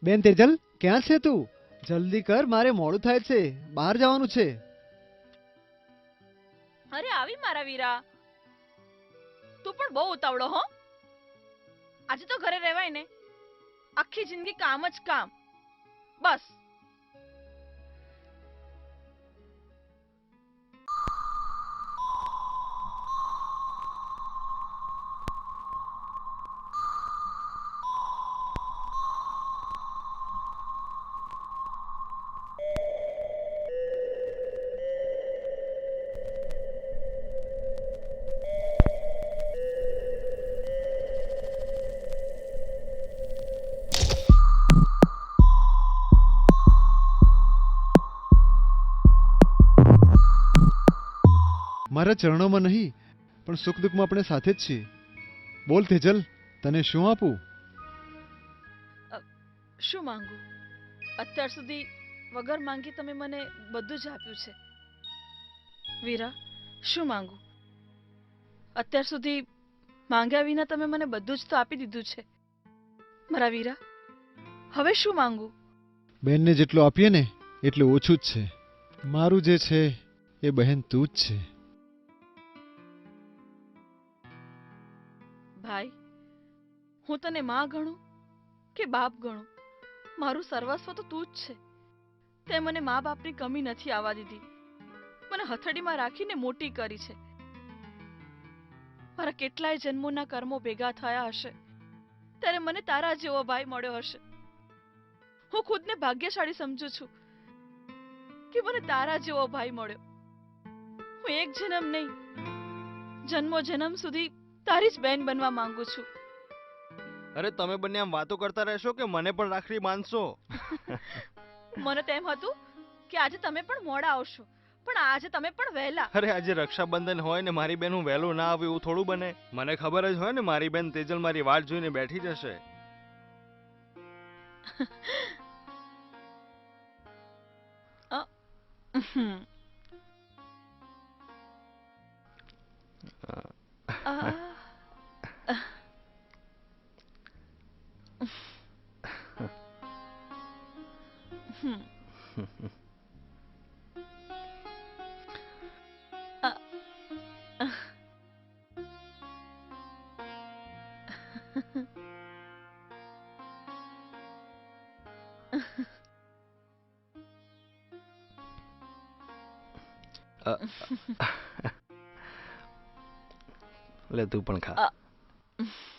બેન તેજલ, ક્યાં છે તું? જલ્દી કર, મારે મોડું થાય છે, બહાર જવાનું છે. અરે આવી મારા વીરા, તું પણ બહુ ઉતાવળો હો. આજે તો ઘરે રહેવાય ને, આખી જિંદગી કામ જ કામ. બસ. મારા ચરણોમાં નહીં, પણ સુખ દુઃખમાં આપણે સાથે જ છીએ. બોલ તેજલ, તને શું આપું? શું માંગુ? અત્યાર સુધી વગર માંગી તમે મને બધું જ આપ્યું છે. વીરા, શું માંગુ? અત્યાર સુધી માંગ્યા વિના તમે મને બધું જ તો આપી દીધું છે. મારા વીરા, હવે શું માંગુ? બેનને જેટલું આપીએ ને એટલું ઓછું જ છે. મારું જે છે એ બહેન તું જ છે. ભાઈ, હું તને માં ગણું કે બાપ ગણું, મારું સર્વસ્વ તો તું જ છે. તે મને મા બાપની કમી નથી આવવા દીધી. મને હથેળીમાં રાખીને મોટી કરી છે. મારા કેટલાય જન્મોના કર્મો ભેગા થયા હશે ત્યારે મને તારા જેવો ભાઈ મળ્યો હશે. હું ખુદને ભાગ્યશાળી સમજુ છું કે મને તારા જેવો ભાઈ મળ્યો. હું એક જન્મ નહીં, જન્મો જન્મ સુધી તારી જ બેન બનવા માંગુ છું. અરે તમે બંને આમ વાતો કરતા રહેશો કે મને પણ રાખડી બાંધશો? મને તેમ હતું કે આજે તમે પણ મોડા આવશો, પણ આજે તમે પણ વહેલા. અરે આજે રક્ષાબંધન હોય ને મારી બેન હું વહેલો ના આવ્યું એવું થોડું બને. મને ખબર જ હોય ને મારી બેન તેજલ મારી વાટ જોઈને બેઠી જશે. હમ. આ. હમ. આ. લે તું પણ ખા. આ.